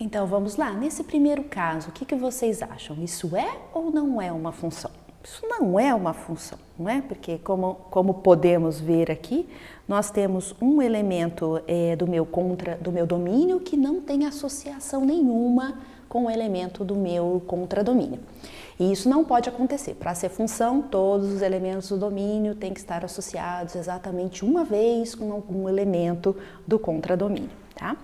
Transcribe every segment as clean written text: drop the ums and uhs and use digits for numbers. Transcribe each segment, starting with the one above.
Então vamos lá, nesse primeiro caso, o que vocês acham? Isso é ou não é uma função? Isso não é uma função, não é? Porque como podemos ver aqui, nós temos um elemento do meu domínio que não tem associação nenhuma com o elemento do meu contradomínio. E isso não pode acontecer. Para ser função, todos os elementos do domínio têm que estar associados exatamente uma vez com algum elemento do contradomínio, tá?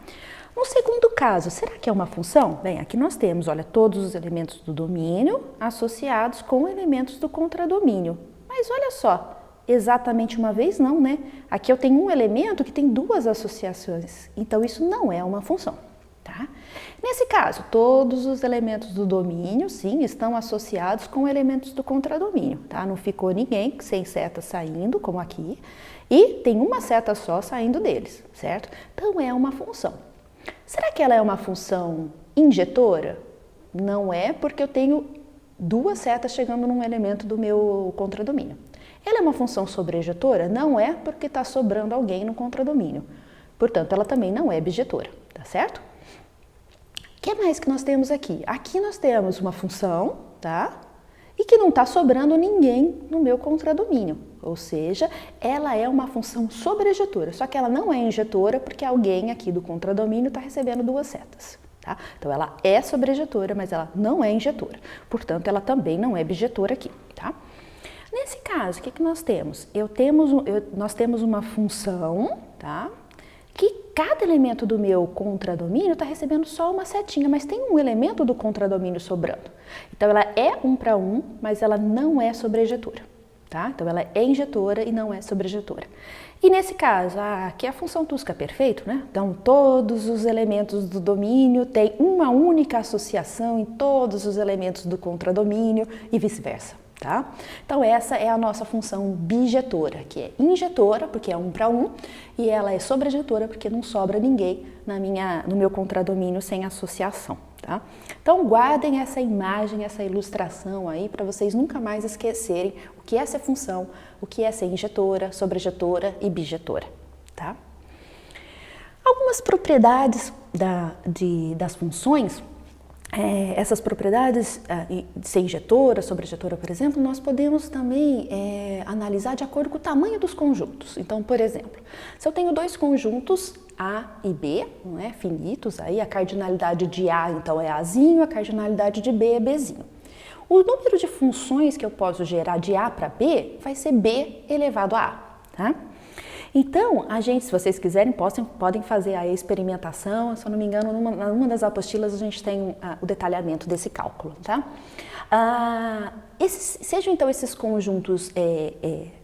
No segundo caso, será que é uma função? Bem, aqui nós temos, olha, todos os elementos do domínio associados com elementos do contradomínio. Mas olha só, exatamente uma vez não, né? Aqui eu tenho um elemento que tem duas associações, então isso não é uma função, tá? Nesse caso, todos os elementos do domínio, sim, estão associados com elementos do contradomínio, tá? Não ficou ninguém sem seta saindo, como aqui, e tem uma seta só saindo deles, certo? Então é uma função. Será que ela é uma função injetora? Não é, porque eu tenho duas setas chegando num elemento do meu contradomínio. Ela é uma função sobrejetora? Não é, porque está sobrando alguém no contradomínio. Portanto, ela também não é bijetora, tá certo? O que mais que nós temos aqui? Aqui nós temos uma função, tá? E que não está sobrando ninguém no meu contradomínio. Ou seja, ela é uma função sobrejetora, só que ela não é injetora porque alguém aqui do contradomínio está recebendo duas setas. Tá? Então ela é sobrejetora, mas ela não é injetora. Portanto, ela também não é bijetora aqui. Tá? Nesse caso, o que nós temos? Nós temos uma função, tá? Que cada elemento do meu contradomínio está recebendo só uma setinha, mas tem um elemento do contradomínio sobrando. Então ela é 1 para 1, mas ela não é sobrejetora. Tá? Então ela é injetora e não é sobrejetora. E nesse caso, aqui é a função Tusca perfeito, né? Então todos os elementos do domínio têm uma única associação em todos os elementos do contradomínio e vice-versa. Tá? Então essa é a nossa função bijetora, que é injetora, porque é 1 para 1, e ela é sobrejetora, porque não sobra ninguém no meu contradomínio sem associação. Tá? Então guardem essa imagem, essa ilustração aí para vocês nunca mais esquecerem o que é ser função, o que é ser injetora, sobrejetora e bijetora. Tá? Algumas propriedades das funções, essas propriedades de ser injetora, sobrejetora, por exemplo, nós podemos também analisar de acordo com o tamanho dos conjuntos. Então, por exemplo, se eu tenho dois conjuntos A e B, não é, finitos, aí a cardinalidade de A então é Azinho, a cardinalidade de B é Bzinho. O número de funções que eu posso gerar de A para B vai ser B elevado a A, tá? Então, se vocês quiserem, podem fazer a experimentação. Se eu não me engano, numa das apostilas a gente tem o detalhamento desse cálculo, tá? Sejam então esses conjuntos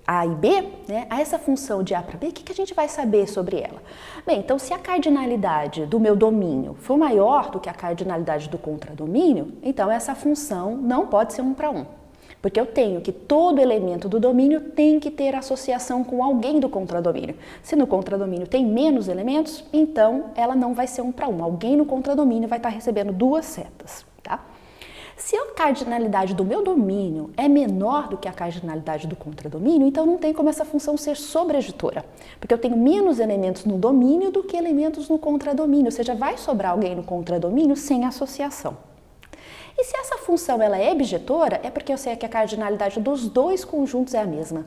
A e B, né? A essa função de A para B, o que a gente vai saber sobre ela? Bem, então se a cardinalidade do meu domínio for maior do que a cardinalidade do contradomínio, então essa função não pode ser 1 para 1. Porque eu tenho que todo elemento do domínio tem que ter associação com alguém do contradomínio. Se no contradomínio tem menos elementos, então ela não vai ser 1 para 1. Alguém no contradomínio vai estar recebendo duas setas, tá? Se a cardinalidade do meu domínio é menor do que a cardinalidade do contradomínio, então não tem como essa função ser sobrejetora, porque eu tenho menos elementos no domínio do que elementos no contradomínio, ou seja, vai sobrar alguém no contradomínio sem associação. E se essa função ela é bijetora, é porque eu sei que a cardinalidade dos dois conjuntos é a mesma.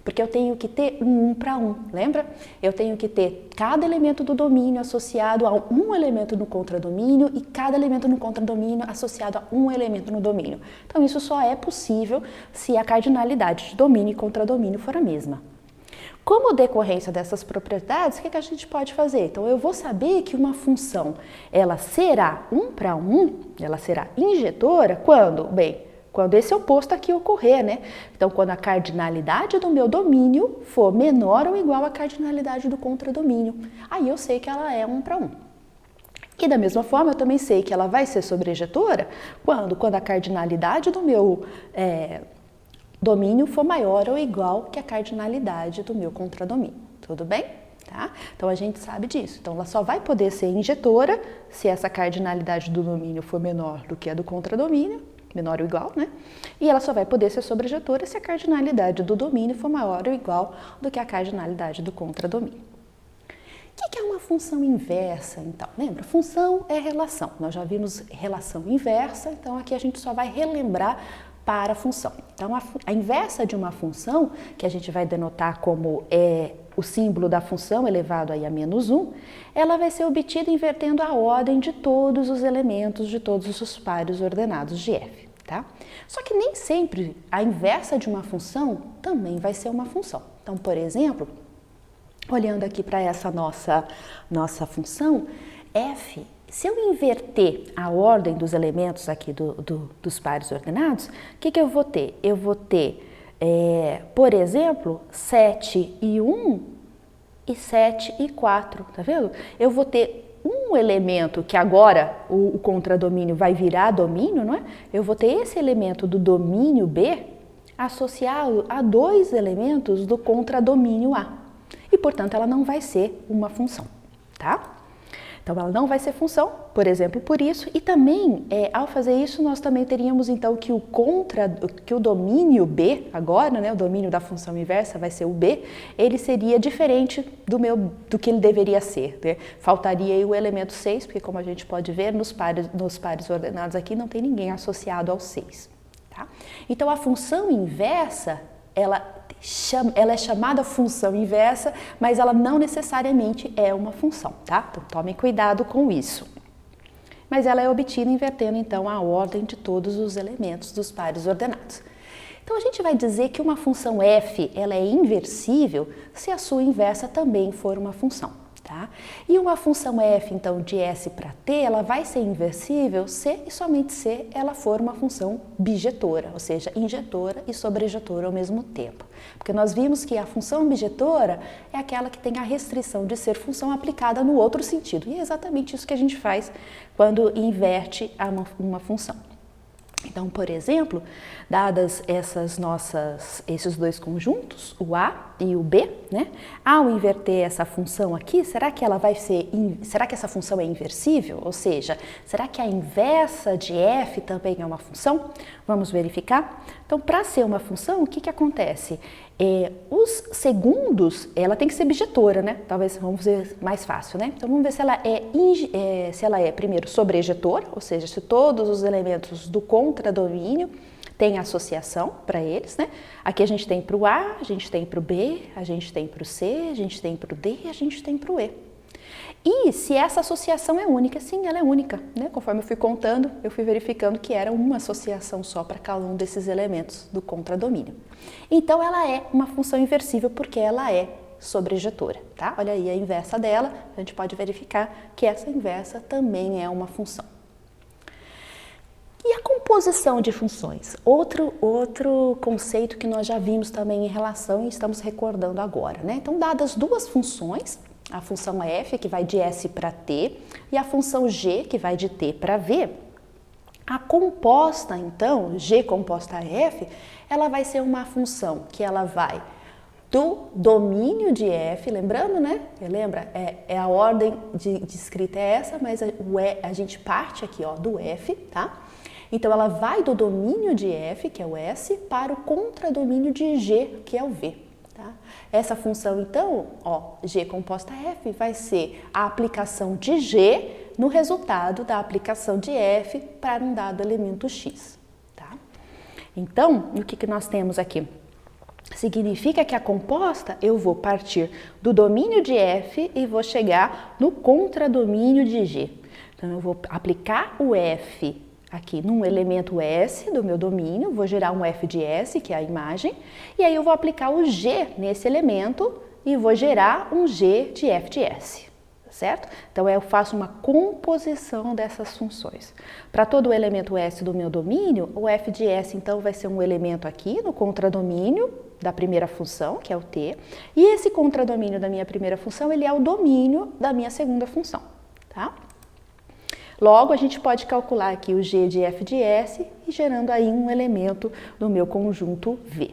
Porque eu tenho que ter um 1 para 1, lembra? Eu tenho que ter cada elemento do domínio associado a um elemento no contradomínio e cada elemento no contradomínio associado a um elemento no domínio. Então isso só é possível se a cardinalidade de domínio e contradomínio for a mesma. Como decorrência dessas propriedades, o que a gente pode fazer? Então, eu vou saber que uma função, ela será 1 para 1, ela será injetora quando? Bem, quando esse oposto aqui ocorrer, né? Então, quando a cardinalidade do meu domínio for menor ou igual à cardinalidade do contradomínio. Aí eu sei que ela é 1 para 1. E da mesma forma, eu também sei que ela vai ser sobrejetora quando a cardinalidade do meu domínio for maior ou igual que a cardinalidade do meu contradomínio, tudo bem? Tá? Então a gente sabe disso, então ela só vai poder ser injetora se essa cardinalidade do domínio for menor do que a do contradomínio, menor ou igual, né? E ela só vai poder ser sobrejetora se a cardinalidade do domínio for maior ou igual do que a cardinalidade do contradomínio. O que é uma função inversa, então? Lembra? Função é relação. Nós já vimos relação inversa, então aqui a gente só vai relembrar para a função. Então, a inversa de uma função, que a gente vai denotar como o símbolo da função elevado aí a -1, ela vai ser obtida invertendo a ordem de todos os elementos de todos os pares ordenados de f. Tá? Só que nem sempre a inversa de uma função também vai ser uma função. Então, por exemplo, olhando aqui para essa nossa função, f, se eu inverter a ordem dos elementos aqui dos pares ordenados, o que eu vou ter? Eu vou ter, por exemplo, 7 e 1 e 7 e 4, tá vendo? Eu vou ter um elemento que agora o contradomínio vai virar domínio, não é? Eu vou ter esse elemento do domínio B associado a dois elementos do contradomínio A. E, portanto, ela não vai ser uma função, tá? Então, ela não vai ser função, por exemplo, por isso. E também, ao fazer isso, nós também teríamos, então, que o domínio B, agora, né, o domínio da função inversa vai ser o B, ele seria diferente do que ele deveria ser, né? Faltaria aí o elemento 6, porque, como a gente pode ver, nos pares ordenados aqui não tem ninguém associado ao 6, tá? Então, a função inversa, ela é chamada função inversa, mas ela não necessariamente é uma função, tá? Então, tome cuidado com isso. Mas ela é obtida invertendo, então, a ordem de todos os elementos dos pares ordenados. Então, a gente vai dizer que uma função f, ela é inversível se a sua inversa também for uma função. Tá? E uma função f, então, de S para t, ela vai ser inversível se e somente se ela for uma função bijetora, ou seja, injetora e sobrejetora ao mesmo tempo. Porque nós vimos que a função bijetora é aquela que tem a restrição de ser função aplicada no outro sentido. E é exatamente isso que a gente faz quando inverte uma função. Então, por exemplo, dadas esses dois conjuntos, o A e o B, né? Ao inverter essa função aqui, será que essa função é inversível? Ou seja, será que a inversa de f também é uma função? Vamos verificar? Então, para ser uma função, o que acontece? Os segundos, ela tem que ser bijetora, né? Talvez vamos ver mais fácil, né? Então, vamos ver se ela é primeiro sobrejetora, ou seja, se todos os elementos do contradomínio têm associação para eles, né? Aqui a gente tem para o A, a gente tem para o B, a gente tem para o C, a gente tem para o D e a gente tem para o E. E se essa associação é única, sim, ela é única, né? Conforme eu fui contando, eu fui verificando que era uma associação só para cada um desses elementos do contradomínio. Então, ela é uma função inversível porque ela é sobrejetora, tá? Olha aí a inversa dela, a gente pode verificar que essa inversa também é uma função. E a composição de funções? Outro conceito que nós já vimos também em relação e estamos recordando agora, né? Então, dadas duas funções, a função f, que vai de S para t, e a função g, que vai de t para v, a composta, então, g composta a f, ela vai ser uma função que ela vai do domínio de f, lembrando, né? Lembra? A ordem de escrita é essa, mas a gente parte aqui, ó, do f, tá? Então, ela vai do domínio de f, que é o S, para o contradomínio de g, que é o v. Tá? Essa função, então, ó, g composta f, vai ser a aplicação de g no resultado da aplicação de f para um dado elemento x. Tá? Então, o que nós temos aqui? Significa que a composta, eu vou partir do domínio de f e vou chegar no contradomínio de g. Então, eu vou aplicar o f aqui num elemento S do meu domínio, vou gerar um f de S, que é a imagem, e aí eu vou aplicar o g nesse elemento e vou gerar um g de f de S, certo? Então, eu faço uma composição dessas funções. Para todo o elemento S do meu domínio, o f de S, então, vai ser um elemento aqui no contradomínio da primeira função, que é o t, e esse contradomínio da minha primeira função, ele é o domínio da minha segunda função, tá? Logo, a gente pode calcular aqui o g de f de S e gerando aí um elemento do meu conjunto V.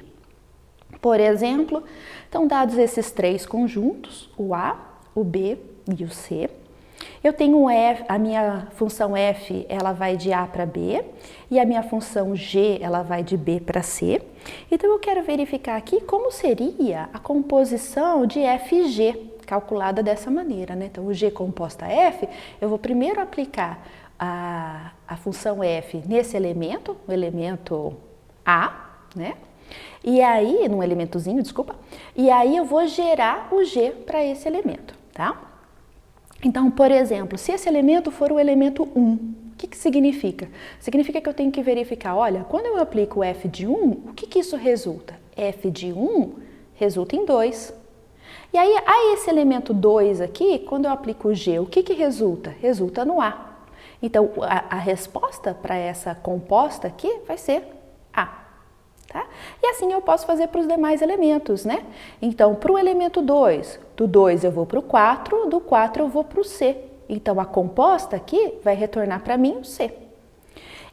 Por exemplo, então, dados esses três conjuntos, o A, o B e o C, eu tenho a minha função f, ela vai de A para B, e a minha função g, ela vai de B para C. Então, eu quero verificar aqui como seria a composição de f e g. calculada dessa maneira, né? Então, o G composta F, eu vou primeiro aplicar a função F nesse elemento, o elemento A, né? E aí, num elementozinho, desculpa, e aí eu vou gerar o G para esse elemento, tá? Então, por exemplo, se esse elemento for o elemento 1, o que significa? Significa que eu tenho que verificar, olha, quando eu aplico F de 1, o que isso resulta? F de 1 resulta em 2. E aí, a esse elemento 2 aqui, quando eu aplico o G, o que resulta? Resulta no A. Então, a resposta para essa composta aqui vai ser A. Tá? E assim eu posso fazer para os demais elementos, né? Então, para o elemento 2, do 2 eu vou para o 4, do 4 eu vou para o C. Então, a composta aqui vai retornar para mim o C.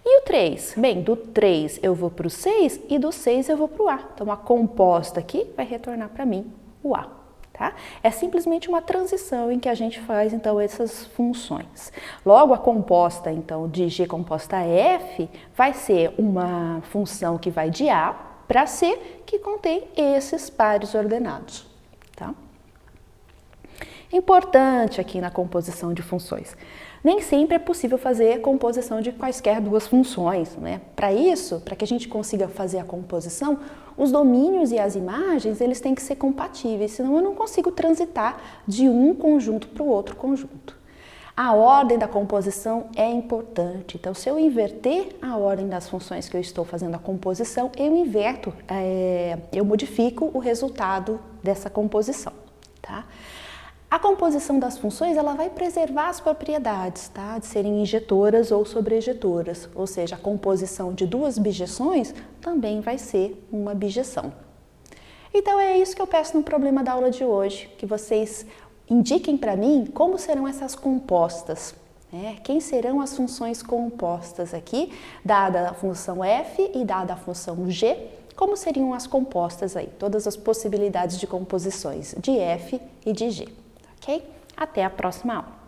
E o 3? Bem, do 3 eu vou para o 6 e do 6 eu vou para o A. Então, a composta aqui vai retornar para mim o A. Tá? É simplesmente uma transição em que a gente faz, então, essas funções. Logo, a composta, então, de G composta F vai ser uma função que vai de A para C, que contém esses pares ordenados. Tá? Importante aqui na composição de funções. Nem sempre é possível fazer a composição de quaisquer duas funções, né? Para isso, para que a gente consiga fazer a composição, os domínios e as imagens, eles têm que ser compatíveis, senão eu não consigo transitar de um conjunto para o outro conjunto. A ordem da composição é importante, então se eu inverter a ordem das funções que eu estou fazendo a composição, eu modifico o resultado dessa composição, tá? A composição das funções, ela vai preservar as propriedades, tá? De serem injetoras ou sobrejetoras, ou seja, a composição de duas bijeções também vai ser uma bijeção. Então é isso que eu peço no problema da aula de hoje, que vocês indiquem para mim como serão essas compostas, né? Quem serão as funções compostas aqui, dada a função f e dada a função g, como seriam as compostas aí, todas as possibilidades de composições de f e de g. Ok? Até a próxima aula.